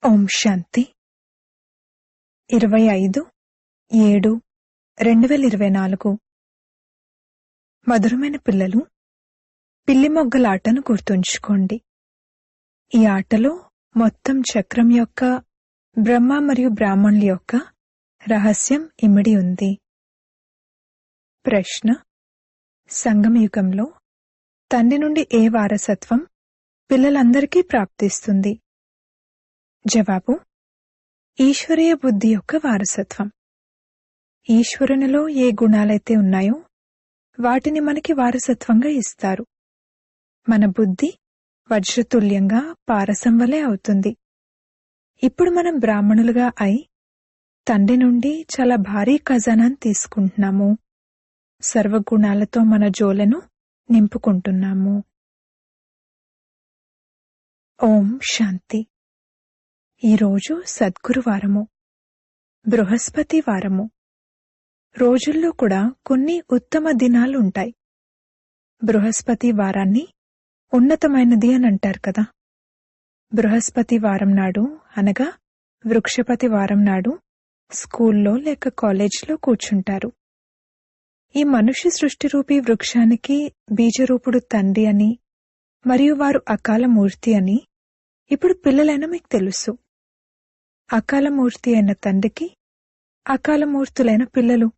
ఓం శాంతి 25/7/2024 మధురమైన పిల్లలు, పిల్లి మొగ్గలాటను గుర్తుంచుకోండి. ఈ ఆటలో మొత్తం చక్రం యొక్క బ్రహ్మ మరియు బ్రాహ్మణుల యొక్క రహస్యం ఇమిడి ఉంది. ప్రశ్న: సంగమయుగంలో తండ్రి నుండి ఏ వారసత్వం పిల్లలందరికీ ప్రాప్తిస్తుంది? జవాబు: ఈశ్వరీయ బుద్ధి యొక్క వారసత్వం. ఈశ్వరునిలో ఏ గుణాలైతే ఉన్నాయో వాటిని మనకి వారసత్వంగా ఇస్తారు. మన బుద్ధి వజ్రతుల్యంగా పారసం వలె అవుతుంది. ఇప్పుడు మనం బ్రాహ్మణులుగా అయి తండ్రి నుండి చాలా భారీ ఖజానాను తీసుకుంటున్నాము. సర్వగుణాలతో మన జోలెను నింపుకుంటున్నాము. ఓం శాంతి. ఈరోజు సద్గురువారము, బృహస్పతి వారము. రోజుల్లో కూడా కొన్ని ఉత్తమ దినాలు ఉంటాయి. బృహస్పతి వారాన్ని ఉన్నతమైనది అని అంటారు కదా. బృహస్పతి వారం నాడు అనగా వృక్షపతి వారం నాడు స్కూల్లో లేక కాలేజీలో కూర్చుంటారు. ఈ మనుష్య సృష్టిరూపీ వృక్షానికి బీజరూపుడు తండ్రి అని మరియు వారు అకాల మూర్తి అని ఇప్పుడు పిల్లలైన మీకు తెలుసు. అకాలమూర్తి అయిన తండ్రికి అకాలమూర్తులైన పిల్లలు.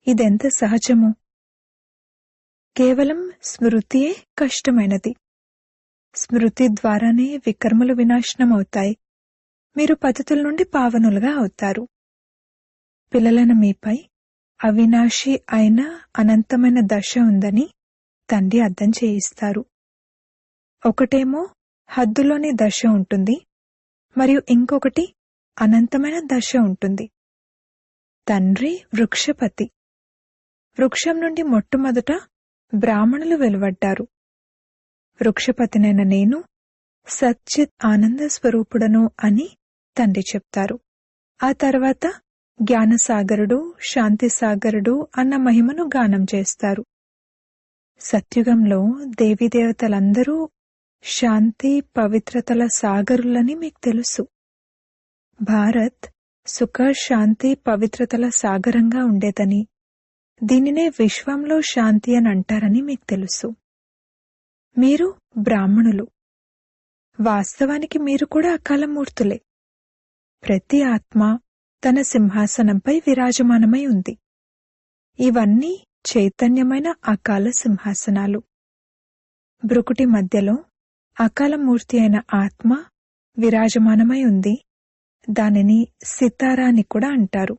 ఇదెంత సహజము. కేవలం స్మృతియే కష్టమైనది. స్మృతి ద్వారానే వికర్మలు వినాశనమవుతాయి. మీరు పతితుల నుండి పావనులుగా అవుతారు. పిల్లలైన మీపై అవినాశి అయిన అనంతమైన దశ ఉందని తండ్రి అర్థం చేయిస్తారు. ఒకటేమో హద్దులోని దశ ఉంటుంది, మరియు ఇంకొకటి అనంతమైన దశ ఉంటుంది. తండ్రి వృక్షపతి. వృక్షం నుండి మొట్టమొదట బ్రాహ్మణులు వెలువడ్డారు. వృక్షపతినైన నేను సచ్చిత్ ఆనంద స్వరూపుడను అని తండ్రి చెప్తారు. ఆ తర్వాత జ్ఞానసాగరుడు, శాంతిసాగరుడు అన్న మహిమను గానం చేస్తారు. సత్యుగంలో దేవీదేవతలందరూ శాంతి పవిత్రతల సాగరులని మీకు తెలుసు. భారత్ సుఖ శాంతి పవిత్రతల సాగరంగా ఉండేదని, దీనినే విశ్వంలో శాంతి అని అంటారని మీకు తెలుసు. మీరు బ్రాహ్మణులు. వాస్తవానికి మీరు కూడా అకాలమూర్తులే. ప్రతి ఆత్మ తన సింహాసనంపై విరాజమానమై ఉంది. ఇవన్నీ చైతన్యమైన అకాల సింహాసనాలు. భృకుటి మధ్యలో అకాలమూర్తి అయిన ఆత్మ విరాజమానమై ఉంది. దానిని సితారా అని కూడా అంటారు.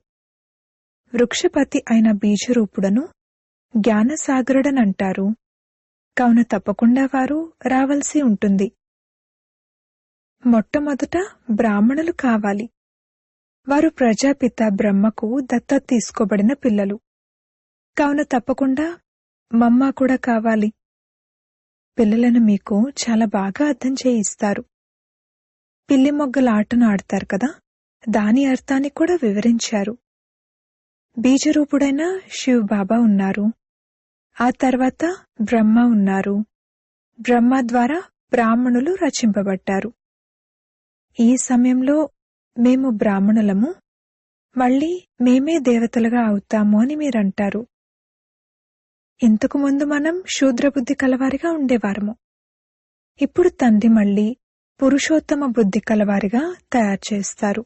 వృక్షపతి అయిన బీజరూపుడను జ్ఞానసాగరుడనంటారు. కావున తప్పకుండా వారు రావలసి ఉంటుంది. మొట్టమొదట బ్రాహ్మణులు కావాలి. వారు ప్రజాపిత బ్రహ్మకు దత్తత తీసుకోబడిన పిల్లలు. కావున తప్పకుండా మమ్మ కూడా కావాలి. పిల్లలను మీకు చాలా బాగా అర్థం చేయిస్తారు. పిల్లి మొగ్గల ఆటను ఆడతారు కదా, దాని అర్థాన్ని కూడా వివరించారు. బీజరూపుడైన శివ్ బాబా ఉన్నారు. ఆ తర్వాత బ్రహ్మ ఉన్నారు. బ్రహ్మ ద్వారా బ్రాహ్మణులు రచింపబడ్డారు. ఈ సమయంలో మేము బ్రాహ్మణులము, మళ్ళీ మేమే దేవతలుగా అవుతాము అని మీరంటారు. ఇంతకుముందు మనం శూద్రబుద్ధి కలవారిగా ఉండేవారము. ఇప్పుడు తండ్రి మళ్ళీ పురుషోత్తమ బుద్ధి కలవారిగా తయారు చేస్తారు.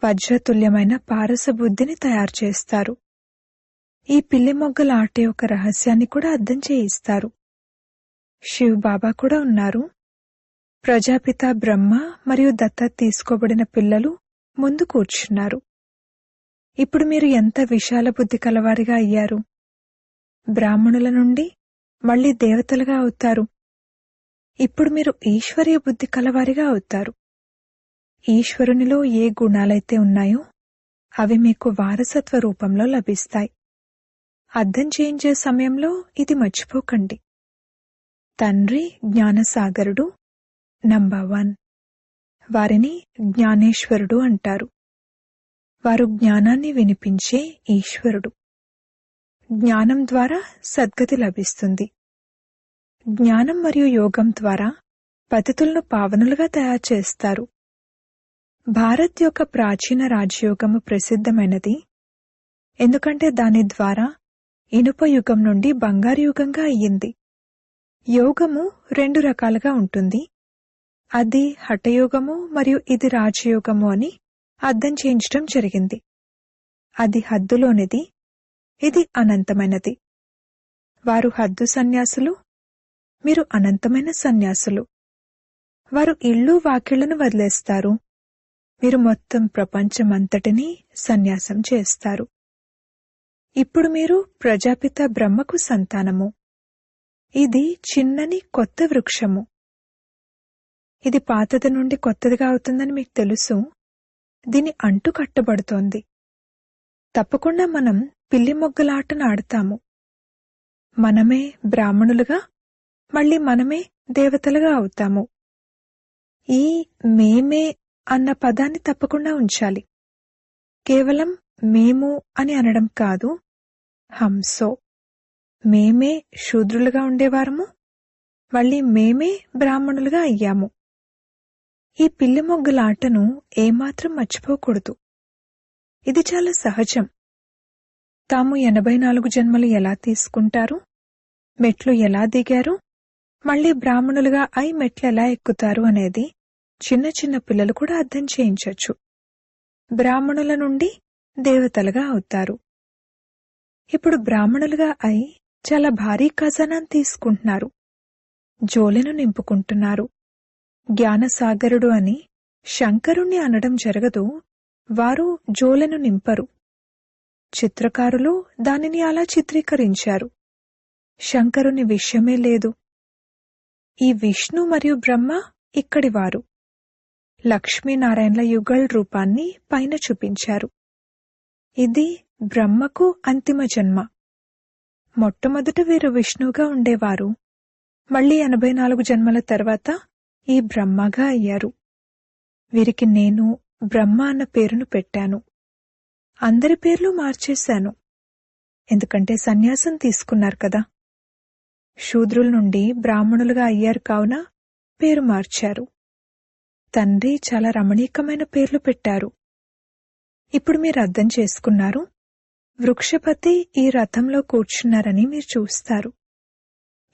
వజ్రతుల్యమైన పారస బుద్ధిని తయారు చేస్తారు. ఈ పిల్లి మొగ్గల ఆట యొక్క రహస్యాన్ని కూడా అర్థం చేయిస్తారు. శివ్ బాబా కూడా ఉన్నారు. ప్రజాపిత బ్రహ్మ మరియు దత్తత తీసుకోబడిన పిల్లలు ముందు కూర్చున్నారు. ఇప్పుడు మీరు ఎంత విశాల బుద్ధి కలవారిగా అయ్యారు. బ్రాహ్మణుల నుండి మళ్ళీ దేవతలుగా అవుతారు. ఇప్పుడు మీరు ఈశ్వరీయ బుద్ధి కలవారిగా అవుతారు. ఈశ్వరునిలో ఏ గుణాలైతే ఉన్నాయో అవి మీకు వారసత్వ రూపంలో లభిస్తాయి. అర్థం చేయించే సమయంలో ఇది మర్చిపోకండి. తండ్రి జ్ఞానసాగరుడు నంబర్ 1. వారిని జ్ఞానేశ్వరుడు అంటారు. వారు జ్ఞానాన్ని వినిపించే ఈశ్వరుడు. జ్ఞానం ద్వారా సద్గతి లభిస్తుంది. జ్ఞానం మరియు యోగం ద్వారా పతితులను పావనులుగా తయారు చేస్తారు. భారత్ యొక్క ప్రాచీన రాజయోగము ప్రసిద్ధమైనది, ఎందుకంటే దాని ద్వారా ఇనుప యుగం నుండి బంగారు యుగంగా అయ్యింది. యోగము 2 రకాలుగా ఉంటుంది. అది హఠయోగము మరియు ఇది రాజయోగము అని అర్థం చేయించటం జరిగింది. అది హద్దులోనిది, ఇది అనంతమైనది. వారు హద్దు సన్యాసులు, మీరు అనంతమైన సన్యాసులు. వారు ఇళ్ళు వాకిళ్లను వదిలేస్తారు, మీరు మొత్తం ప్రపంచమంతటినీ సన్యాసం చేస్తారు. ఇప్పుడు మీరు ప్రజాపిత బ్రహ్మకు సంతానము. ఇది చిన్నని కొత్త వృక్షము. ఇది పాతది నుండి కొత్తదిగా అవుతుందని మీకు తెలుసు. దీని అంటు కట్టబడుతోంది. తప్పకుండా మనం పిల్లి మొగ్గలాటను ఆడతాము. మనమే బ్రాహ్మణులుగా, మళ్ళీ మనమే దేవతలుగా అవుతాము. ఈ మేమే అన్న పదాన్ని తప్పకుండా ఉంచాలి. కేవలం మేము అని అనడం కాదు. హంసో, మేమే శూద్రులుగా ఉండేవారము, మళ్ళీ మేమే బ్రాహ్మణులుగా అయ్యాము. ఈ పిల్లి మొగ్గలాటను ఏమాత్రం మర్చిపోకూడదు. ఇది చాలా సహజం. తాము 84 జన్మలు ఎలా తీసుకుంటారు, మెట్లు ఎలా దిగారు, మళ్లీ బ్రాహ్మణులుగా అయి మెట్లు ఎలా ఎక్కుతారు అనేది చిన్న చిన్న పిల్లలు కూడా అర్థం చేయించొచ్చు. బ్రాహ్మణుల నుండి దేవతలుగా అవుతారు. ఇప్పుడు బ్రాహ్మణులుగా అయి చాలా భారీ ఖజానాను తీసుకుంటున్నారు, జోలెను నింపుకుంటున్నారు. జ్ఞానసాగరుడు అని శంకరుణ్ణి అనడం జరగదు, వారు జోలెను నింపరు. చిత్రకారులు దానిని అలా చిత్రీకరించారు. శంకరుని విషయమే లేదు. ఈ విష్ణు మరియు బ్రహ్మ ఇక్కడివారు. లక్ష్మీనారాయణల యుగళ్ రూపాన్ని పైన చూపించారు. ఇది బ్రహ్మకు అంతిమ జన్మ. మొట్టమొదట వీరు విష్ణువుగా ఉండేవారు, మళ్లీ 84 జన్మల తర్వాత ఈ బ్రహ్మగా అయ్యారు. వీరికి నేను బ్రహ్మ అన్న పేరును పెట్టాను. అందరి పేర్లు మార్చేశాను, ఎందుకంటే సన్యాసం తీసుకున్నారు కదా. శూద్రుల నుండి బ్రాహ్మణులుగా అయ్యారు కావున పేరు మార్చారు. తండ్రి చాలా రమణీకమైన పేర్లు పెట్టారు. ఇప్పుడు మీరు అర్థం చేసుకున్నారు. వృక్షపతి ఈ రథంలో కూర్చున్నారని మీరు చూస్తారు.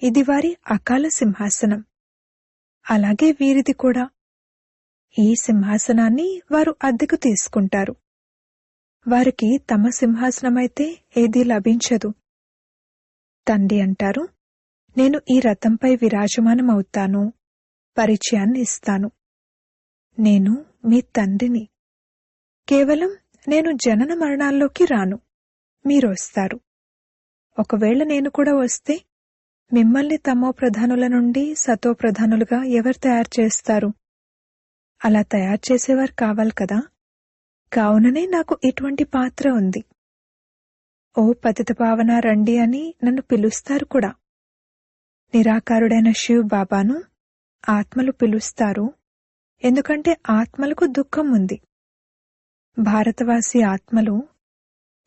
ఇది వారి అకాల సింహాసనం. అలాగే వీరిది కూడా. ఈ సింహాసనాన్ని వారు అద్దెకు తీసుకుంటారు. వారికి తమ సింహాసనమైతే ఏదీ లభించదు. తండ్రి అంటారు, నేను ఈ రథంపై విరాజమానమవుతాను, పరిచయాన్ని ఇస్తాను. నేను మీ తండ్రిని. కేవలం నేను జనన మరణాల్లోకి రాను, మీరొస్తారు. ఒకవేళ నేను కూడా వస్తే మిమ్మల్ని తమో ప్రధానుల నుండి సతో ప్రధానులుగా ఎవరు తయారు చేస్తారు? అలా తయారు చేసేవారు కావాలి కదా. కావుననే నాకు ఇటువంటి పాత్ర ఉంది. ఓ పతిత పావన రండి అని నన్ను పిలుస్తారు కూడా. నిరాకారుడైన శివ్ బాబాను ఆత్మలు పిలుస్తారు, ఎందుకంటే ఆత్మలకు దుఃఖం ఉంది. భారతవాసి ఆత్మలు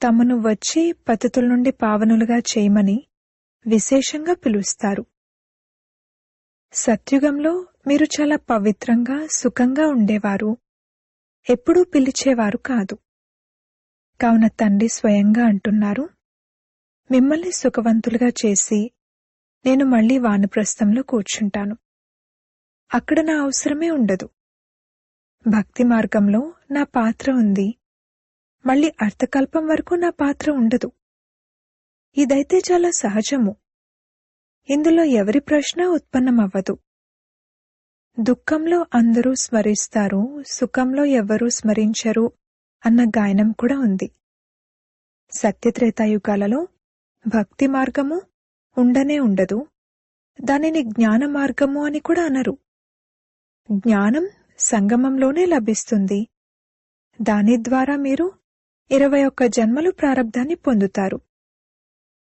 తమను వచ్చి పతితుల నుండి పావనులుగా చేయమని విశేషంగా పిలుస్తారు. సత్యుగంలో మీరు చాలా పవిత్రంగా సుఖంగా ఉండేవారు, ఎప్పుడూ పిలిచేవారు కాదు. కావున తండ్రి స్వయంగా అంటున్నారు, మిమ్మల్ని సుఖవంతులుగా చేసి నేను మళ్లీ వానప్రస్థంలో కూర్చుంటాను. అక్కడ నా అవసరమే ఉండదు. భక్తి మార్గంలో నా పాత్ర ఉంది, మళ్లీ అర్థకల్పం వరకు నా పాత్ర ఉండదు. ఇదైతే చాలా సహజము. ఇందులో ఎవరి ప్రశ్న ఉత్పన్నమవ్వదు. దుఃఖంలో అందరూ స్మరిస్తారు, సుఖంలో ఎవ్వరూ స్మరించరు అన్న గాయనం కూడా ఉంది. సత్యత్రేతాయుగాలలో భక్తి మార్గము ఉండనే ఉండదు. దానిని జ్ఞాన మార్గము అని కూడా అనరు. జ్ఞానం సంగమంలోనే లభిస్తుంది. దాని ద్వారా మీరు 21 జన్మలు ప్రారబ్ధాన్ని పొందుతారు.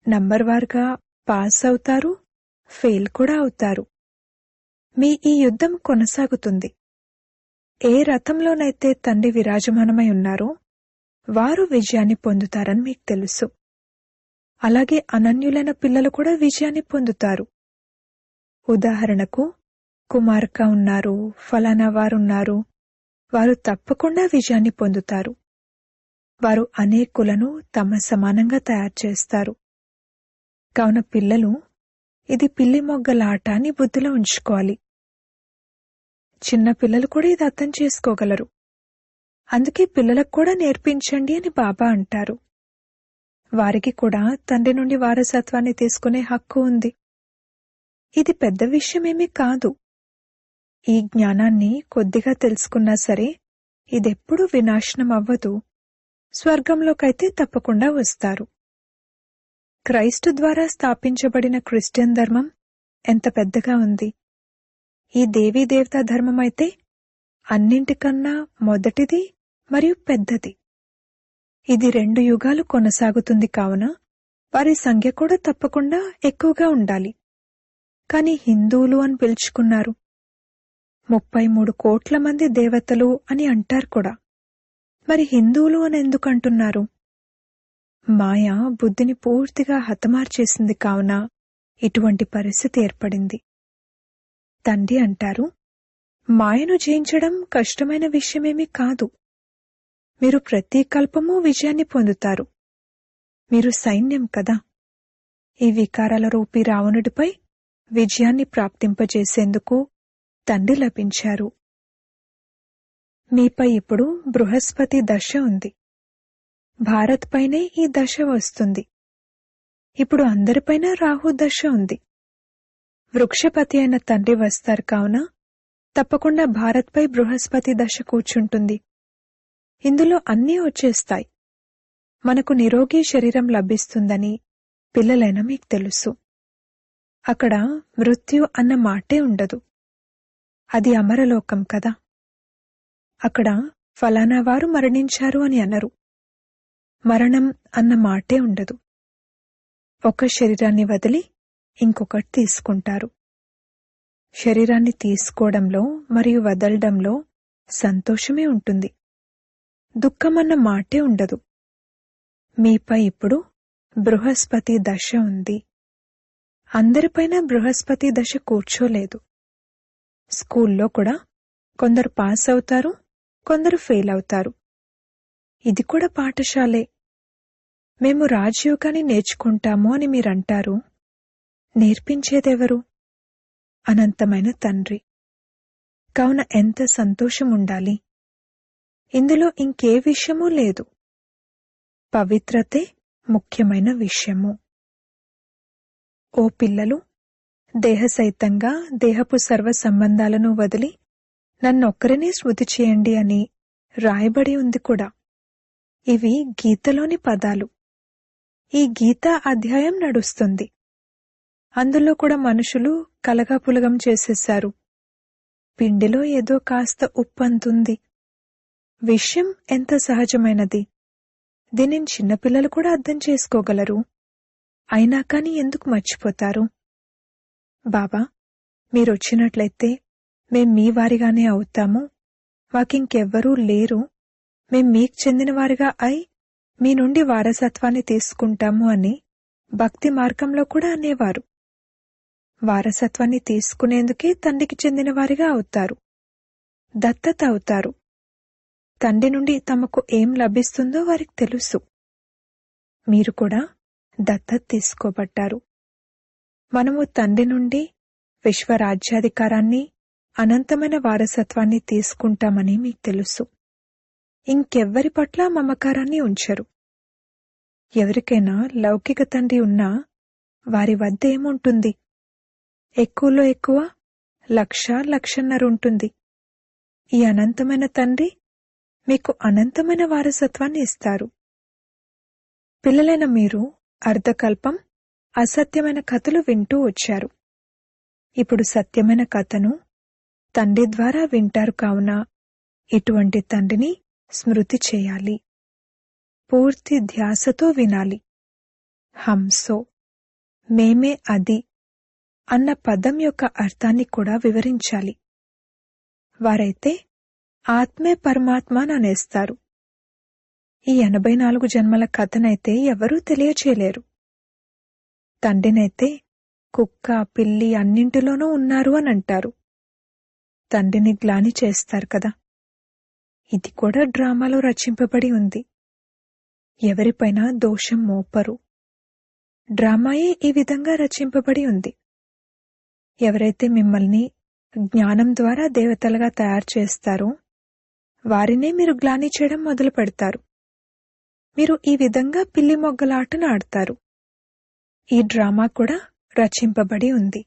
నంబర్వార్గా పాస్ అవుతారు, ఫెయిల్ కూడా అవుతారు. మీ ఈ యుద్ధం కొనసాగుతుంది. ఏ రథంలోనైతే తండ్రి విరాజమానమై ఉన్నారో వారు విజయాన్ని పొందుతారని మీకు తెలుసు. అలాగే అనన్యులైన పిల్లలు కూడా విజయాన్ని పొందుతారు. ఉదాహరణకు కుమార్క ఉన్నారు, ఫలానా వారున్నారు, వారు తప్పకుండా విజయాన్ని పొందుతారు. వారు అనేకులను తమ సమానంగా తయారు చేస్తారు. కావున పిల్లలు, ఇది పిల్లి మొగ్గలాట అని బుద్ధిలో ఉంచుకోవాలి. చిన్న పిల్లలు కూడా ఇది అర్థం చేసుకోగలరు. అందుకే పిల్లలకు కూడా నేర్పించండి అని బాబా అంటారు. వారికి కూడా తండ్రి నుండి వారసత్వాన్ని తీసుకునే హక్కు ఉంది. ఇది పెద్ద విషయమేమీ కాదు. ఈ జ్ఞానాన్ని కొద్దిగా తెలుసుకున్నా సరే ఇదెప్పుడూ వినాశనం అవ్వదు. స్వర్గంలోకైతే తప్పకుండా వస్తారు. క్రైస్తు ద్వారా స్థాపించబడిన క్రిస్టియన్ ధర్మం ఎంత పెద్దగా ఉంది. ఈ దేవీ దేవతా ధర్మమైతే అన్నింటికన్నా మొదటిది మరియు పెద్దది. ఇది 2 యుగాలు కొనసాగుతుంది. కావున వారి సంఖ్య కూడా తప్పకుండా ఎక్కువగా ఉండాలి. కాని హిందువులు అని పిలుచుకున్నారు. 33 కోట్ల మంది దేవతలు అని అంటారు కూడా. మరి హిందువులు అని ఎందుకు అంటున్నారు? మాయ బుద్ధిని పూర్తిగా హతమార్చేసింది. కావున ఇటువంటి పరిస్థితి ఏర్పడింది. తండ్రి అంటారు, మాయను జయించడం కష్టమైన విషయమేమీ కాదు. మీరు ప్రతి కల్పమూ విజయాన్ని పొందుతారు. మీరు సైన్యం కదా. ఈ వికారాల రూపీ రావణుడిపై విజయాన్ని ప్రాప్తింపజేసేందుకు తండ్రి లభించారు. మీపై ఇప్పుడు బృహస్పతి దశ ఉంది. భారత్ పైనే ఈ దశ వస్తుంది. ఇప్పుడు అందరిపైన రాహు దశ ఉంది. వృక్షపతి అయిన తండ్రి వస్తారు. కావున తప్పకుండా భారత్పై బృహస్పతి దశ కూర్చుంటుంది. ఇందులో అన్నీ వచ్చేస్తాయి. మనకు నిరోగి శరీరం లభిస్తుందని పిల్లలైన మీకు తెలుసు. అక్కడ మృత్యు అన్న మాటే ఉండదు. అది అమరలోకం కదా. అక్కడ ఫలానా వారు మరణించారు అని అనరు. మరణం అన్న మాటే ఉండదు. ఒక శరీరాన్ని వదిలి ఇంకొకటి తీసుకుంటారు. శరీరాన్ని తీసుకోవడంలో మరియు వదలడంలో సంతోషమే ఉంటుంది. దుఃఖమన్న మాటే ఉండదు. మీపై ఇప్పుడు బృహస్పతి దశ ఉంది. అందరిపైన బృహస్పతి దశ కూర్చోలేదు. స్కూల్లో కూడా కొందరు పాస్ అవుతారు, కొందరు ఫెయిల్ అవుతారు. ఇది కూడా పాఠశాలే. మేము రాజయోగాన్ని నేర్చుకుంటాము అని మీరంటారు. నేర్పించేదెవరు? అనంతమైన తండ్రి. కావున ఎంత సంతోషం ఉండాలి. ఇందులో ఇంకే విషయమూ లేదు. పవిత్రతే ముఖ్యమైన విషయము. ఓ పిల్లలు, దేహసహితంగా దేహపు సర్వ సంబంధాలను వదిలి నన్నొక్కరినే స్మృతి చేయండి అని రాయబడి ఉంది కూడా. ఇవి గీతలోని పదాలు. ఈ గీతా అధ్యాయం నడుస్తుంది. అందులో కూడా మనుషులు కలగాపులగం చేసేశారు. పిండిలో ఏదో కాస్త ఉప్పంతుంది. విషయం ఎంత సహజమైనది. దీనిని చిన్నపిల్లలు కూడా అర్థం చేసుకోగలరు. అయినా కాని ఎందుకు మర్చిపోతారు? బాబా, మీరొచ్చినట్లయితే మేం మీ వారిగానే అవుతాము. మాకింకెవ్వరూ లేరు. మేం మీకు చెందినవారిగా అయి మీ నుండి వారసత్వాన్ని తీసుకుంటాము అని భక్తి మార్గంలో కూడా అనేవారు. వారసత్వాన్ని తీసుకునేందుకే తండ్రికి చెందినవారిగా అవుతారు. దత్తత అవుతారు. తండ్రి నుండి తమకు ఏం లభిస్తుందో వారికి తెలుసు. మీరు కూడా దత్తత తీసుకోబడ్డారు. మనము తండ్రి నుండి విశ్వరాజ్యాధికారాన్ని, అనంతమైన వారసత్వాన్ని తీసుకుంటామని మీకు తెలుసు. ఇంకెవ్వరి పట్ల మమకారాన్ని ఉంచరు. ఎవరికైనా లౌకిక తండ్రి ఉన్నా వారి వద్ద ఏముంటుంది? ఎక్కువలో ఎక్కువ 1,00,000-1,50,000 ఉంటుంది. ఈ అనంతమైన తండ్రి మీకు అనంతమైన వారసత్వాన్ని ఇస్తారు. పిల్లలైన మీరు అర్ధకల్పం అసత్యమైన కథలు వింటూ వచ్చారు. ఇప్పుడు సత్యమైన కథను తండ్రి ద్వారా వింటారు. కావున ఇటువంటి తండ్రిని స్మృతి చేయాలి. పూర్తి ధ్యాసతో వినాలి. హంసో, మేమే అది అన్న పదం యొక్క అర్థాన్ని కూడా వివరించాలి. వారైతే ఆత్మే పరమాత్మ అనేస్తారు. ఈ 84 జన్మల కథనైతే ఎవరూ తెలియచేయలేరు. తండ్రినైతే కుక్క, పిల్లి అన్నింటిలోనూ ఉన్నారు అని అంటారు. తండ్రిని గ్లాని చేస్తారు కదా. ఇది కూడా డ్రామాలో రచింపబడి ఉంది. ఎవరిపైన దోషం మోపరు. డ్రామాయే ఈ విధంగా రచింపబడి ఉంది. ఎవరైతే మిమ్మల్ని జ్ఞానం ద్వారా దేవతలుగా తయారు చేస్తారో వారినే మీరు గ్లాని చేయడం మొదలు పెడతారు. మీరు ఈ విధంగా పిల్లి మొగ్గలాటను ఆడతారు. ఈ డ్రామా కూడా రచింపబడి ఉంది.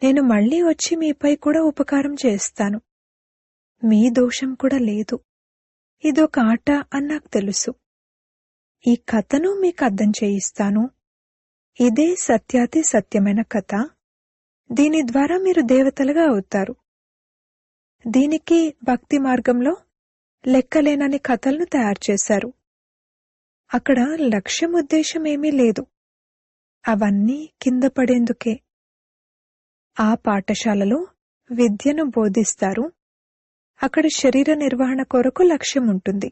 నేను మళ్లీ వచ్చి మీపై కూడా ఉపకారం చేస్తాను. మీ దోషం కూడా లేదు. ఇదొక ఆట అని నాకు తెలుసు. ఈ కథను మీకు అర్థం చేయిస్తాను. ఇదే సత్యాతి సత్యమైన కథ. దీని ద్వారా మీరు దేవతలుగా అవుతారు. దీనికి భక్తి మార్గంలో లెక్కలేనని కథలను తయారు చేశారు. అక్కడ లక్ష్యం ఉద్దేశం ఏమీ లేదు. అవన్నీ కింద పడేందుకే. ఆ పాఠశాలలో విద్యను బోధిస్తారు. అక్కడ శరీర నిర్వహణ కొరకు లక్ష్యం ఉంటుంది.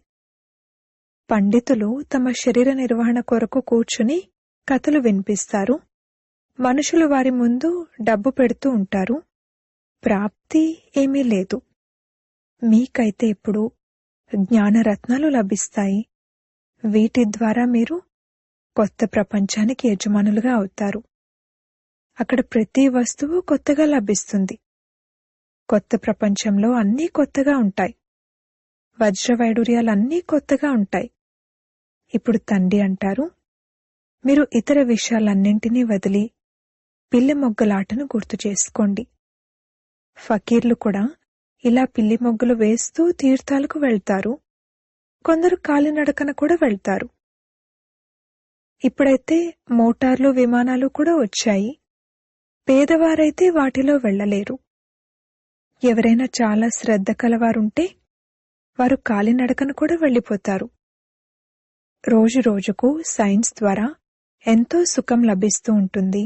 పండితులు తమ శరీర నిర్వహణ కొరకు కూర్చుని కథలు వినిపిస్తారు. మనుషులు వారి ముందు డబ్బు పెడుతూ ఉంటారు. ప్రాప్తి ఏమీ లేదు. మీకైతే ఇప్పుడు జ్ఞానరత్నాలు లభిస్తాయి. వీటి ద్వారా మీరు కొత్త ప్రపంచానికి యజమానులుగా అవుతారు. అక్కడ ప్రతి వస్తువు కొత్తగా లభిస్తుంది. కొత్త ప్రపంచంలో అన్నీ కొత్తగా ఉంటాయి. వజ్రవైడూర్యాలన్నీ కొత్తగా ఉంటాయి. ఇప్పుడు తండ్రి అంటారు, మీరు ఇతర విషయాలన్నింటినీ వదిలి పిల్లి మొగ్గలాటను గుర్తు చేసుకోండి. ఫకీర్లు కూడా ఇలా పిల్లి మొగ్గలు వేస్తూ తీర్థాలకు వెళ్తారు. కొందరు కాలినడకన కూడా వెళ్తారు. ఇప్పుడైతే మోటార్లు, విమానాలు కూడా వచ్చాయి. పేదవారైతే వాటిలో వెళ్లలేరు. ఎవరైనా చాలా శ్రద్ధ కలవారుంటే వారు కాలినడకన కూడా వెళ్లిపోతారు. రోజు రోజుకు సైన్స్ ద్వారా ఎంతో సుఖం లభిస్తూ ఉంటుంది.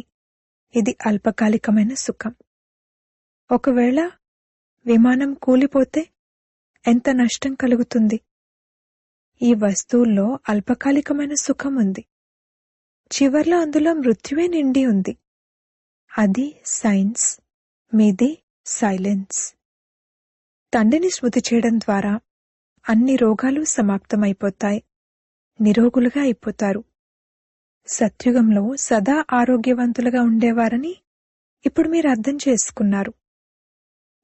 ఇది అల్పకాలికమైన సుఖం. ఒకవేళ విమానం కూలిపోతే ఎంత నష్టం కలుగుతుంది? ఈ వస్తువుల్లో అల్పకాలికమైన సుఖం ఉంది. చివర్లో అందులో మృత్యువే నిండి ఉంది. అది సైన్స్, మీది సైలెన్స్. తండ్రిని స్మృతి చేయడం ద్వారా అన్ని రోగాలు సమాప్తమైపోతాయి. నిరోగులుగా అయిపోతారు. సత్యుగంలో సదా ఆరోగ్యవంతులుగా ఉండేవారని ఇప్పుడు మీరు అర్థం చేసుకున్నారు.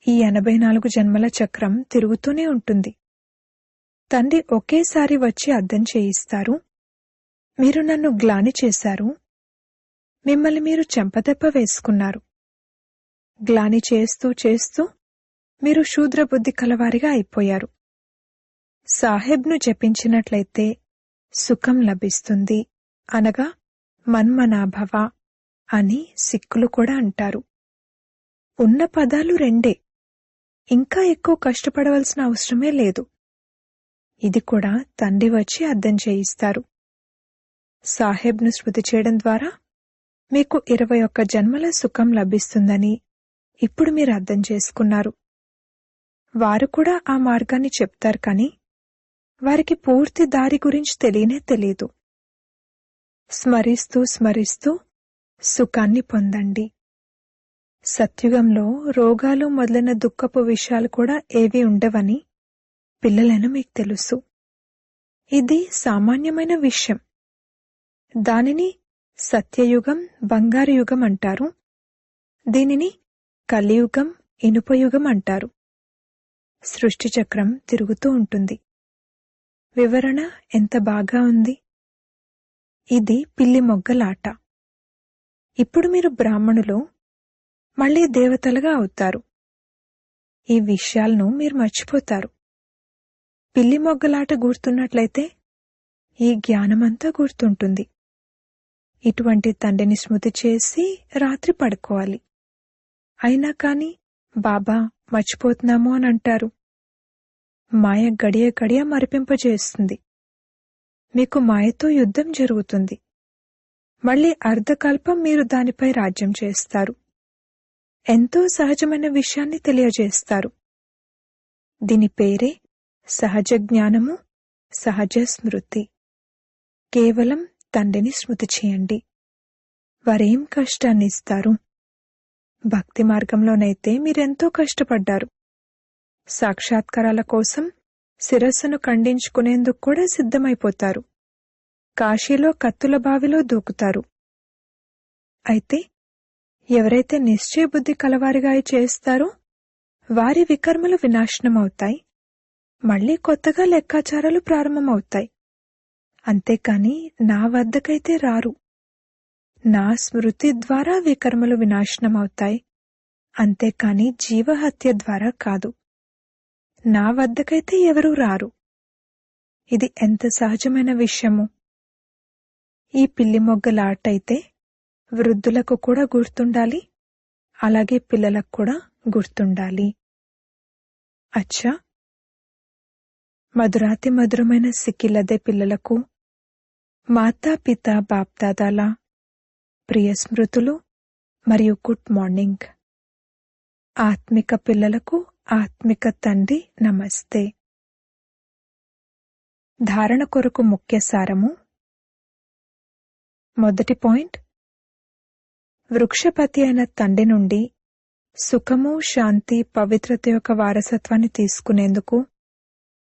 ఈ 84 జన్మల చక్రం తిరుగుతూనే ఉంటుంది. తండ్రి ఒకేసారి వచ్చి అర్థం చేయిస్తారు. మీరు నన్ను గ్లాని చేశారు. మిమ్మల్ని మీరు చెంపదెబ్బ వేసుకున్నారు. గ్లాని చేస్తూ చేస్తూ మీరు శూద్రబుద్ధి కలవారిగా అయిపోయారు. సాహెబ్ను జపించినట్లయితే సుఖం లభిస్తుంది, అనగా మన్మనాభవ అని సిక్కులు కూడా అంటారు. ఉన్న పదాలు రెండే. ఇంకా ఎక్కువ కష్టపడవలసిన అవసరమే లేదు. ఇది కూడా తండ్రి వచ్చి అర్థం చేయిస్తారు. సాహెబ్ను స్మృతి చేయడం ద్వారా మీకు 21 జన్మల సుఖం లభిస్తుందని ఇప్పుడు మీరు అర్థం చేసుకున్నారు. వారు కూడా ఆ మార్గాన్ని చెప్తారు, కానీ వారికి పూర్తి దారి గురించి తెలియనే తెలియదు. స్మరిస్తూ స్మరిస్తూ సుఖాన్ని పొందండి. సత్యుగంలో రోగాలు మొదలైన దుఃఖపు విషయాలు కూడా ఏవీ ఉండవని పిల్లలైన మీకు తెలుసు. ఇది సామాన్యమైన విషయం. దానిని సత్యయుగం, బంగారు యుగం అంటారు. దీనిని కలియుగం, ఇనుపయుగం అంటారు. సృష్టి చక్రం తిరుగుతూ ఉంటుంది. వివరణ ఎంత బాగా ఉంది. ఇది పిల్లి మొగ్గలాట. ఇప్పుడు మీరు బ్రాహ్మణులు మళ్లీ దేవతలుగా అవుతారు. ఈ విషయాలను మీరు మర్చిపోతారు. పిల్లి మొగ్గలాట గుర్తున్నట్లయితే ఈ జ్ఞానమంతా గుర్తుంటుంది. ఇటువంటి తండ్రిని స్మృతి చేసి రాత్రి పడుకోవాలి. అయినా కాని బాబా మర్చిపోతున్నాము అని అంటారు. మాయ గడియ గడియ మరిపింపజేస్తుంది. మీకు మాయతో యుద్ధం జరుగుతుంది. మళ్లీ అర్ధకల్పం మీరు దానిపై రాజ్యం చేస్తారు. ఎంతో సహజమైన విషయాన్ని తెలియజేస్తారు. దీని పేరే సహజ జ్ఞానము, సహజ స్మృతి. కేవలం తండ్రిని స్మృతి చేయండి. వారేం కష్టాన్ని ఇస్తారు? భక్తి మార్గంలోనైతే మీరెంతో కష్టపడ్డారు. సాక్షాత్కారాల కోసం శిరస్సును ఖండించుకునేందుకు కూడా సిద్ధమైపోతారు. కాశీలో కత్తుల బావిలో దూకుతారు. అయితే ఎవరైతే నిశ్చయబుద్ధి కలవారిగా చేస్తారో వారి వికర్మలు వినాశనమవుతాయి. మళ్లీ కొత్తగా లెక్కాచారాలు ప్రారంభమవుతాయి. అంతేకాని నా వద్దకైతే రారు. నా స్మృతి ద్వారా వికర్మలు వినాశనమవుతాయి, అంతేకాని జీవహత్య ద్వారా కాదు. నా వద్దకైతే ఎవరూ రారు. ఇది ఎంత సహజమైన విషయము. ఈ పిల్లి మొగ్గల ఆటైతే వృద్ధులకు కూడా గుర్తుండాలి, అలాగే పిల్లలకు కూడా గుర్తుండాలి. అచ్చా, మధురాతి మధురమైన సిక్కిలదే పిల్లలకు మాతాపిత బాప్దాదాల ప్రియ స్మృతులు మరియు గుడ్ మార్నింగ్. ఆత్మిక పిల్లలకు ఆత్మిక తండ్రి నమస్తే. ధారణ కొరకు ముఖ్య సారము. మొదటి పాయింట్, వృక్షపతి అయిన తండ్రి నుండి సుఖము, శాంతి, పవిత్రత యొక్క వారసత్వాన్ని తీసుకునేందుకు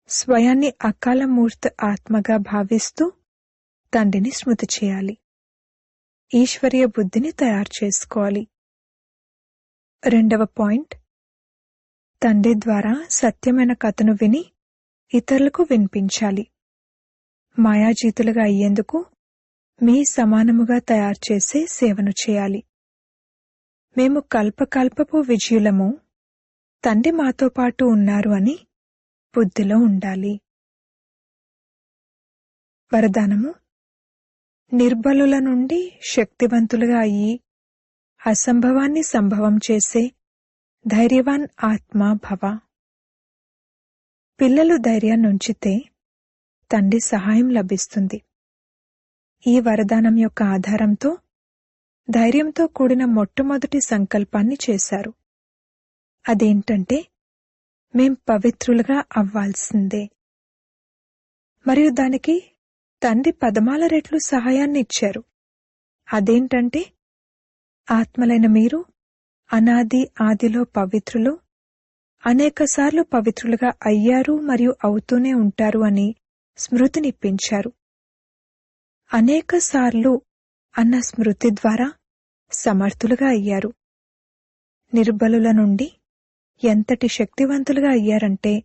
స్వయాన్ని అకాల మూర్త ఆత్మగా భావిస్తూ తండ్రిని స్మృతి చేయాలి. ఈశ్వరీయ బుద్ధిని తయారు చేసుకోవాలి. రెండవ పాయింట్, తండ్రి ద్వారా సత్యమైన కథను విని ఇతరులకు వినిపించాలి. మాయాజీతులుగా అయ్యేందుకు మీ సమానముగా తయారు చేసే సేవను చేయాలి. మేము కల్పకల్పపు విజయులము, తండ్రి మాతో పాటు ఉన్నారు అని బుద్ధిలో ఉండాలి. వరదానము. నిర్బలుల నుండి శక్తివంతులుగా అయ్యి అసంభవాన్ని సంభవం చేసే ధైర్యవాన్ ఆత్మ భవ. పిల్లలు ధైర్యాన్నుంచితే తండ్రి సహాయం లభిస్తుంది. ఈ వరదానం యొక్క ఆధారంతో ధైర్యంతో కూడిన మొట్టమొదటి సంకల్పాన్ని చేశారు. అదేంటంటే, మేం పవిత్రులుగా అవ్వాల్సిందే. మరియు దానికి తండ్రి 14 రెట్లు సహాయాన్ని ఇచ్చారు. అదేంటంటే, ఆత్మలైన మీరు అనాది ఆదిలో పవిత్రులు, అనేకసార్లు పవిత్రులుగా అయ్యారు మరియు అవుతూనే ఉంటారు అని స్మృతినిప్పించారు. అనేకసార్లు అన్న స్మృతి ద్వారా సమర్థులుగా అయ్యారు. నిర్బలుల నుండి ఎంతటి శక్తివంతులుగా అయ్యారంటే,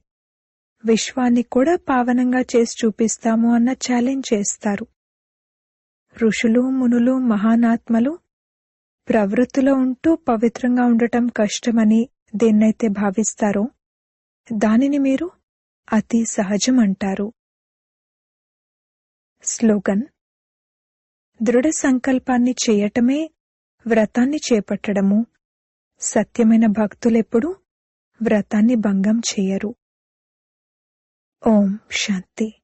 విశ్వాన్ని కూడా పావనంగా చేసి చూపిస్తాము అన్న ఛాలెంజ్ చేస్తారు. ఋషులు, మునులు, మహానాత్మలు ప్రవృత్తిలో ఉంటూ పవిత్రంగా ఉండటం కష్టమని దేన్నైతే భావిస్తారో దానిని మీరు అతి సహజం అంటారు. స్లోగన్. దృఢ సంకల్పాన్ని చేయటమే వ్రతాన్ని చేపట్టడము. సత్యమైన భక్తులెప్పుడూ వ్రతాన్ని భంగం చేయరు. ఓం శాంతి.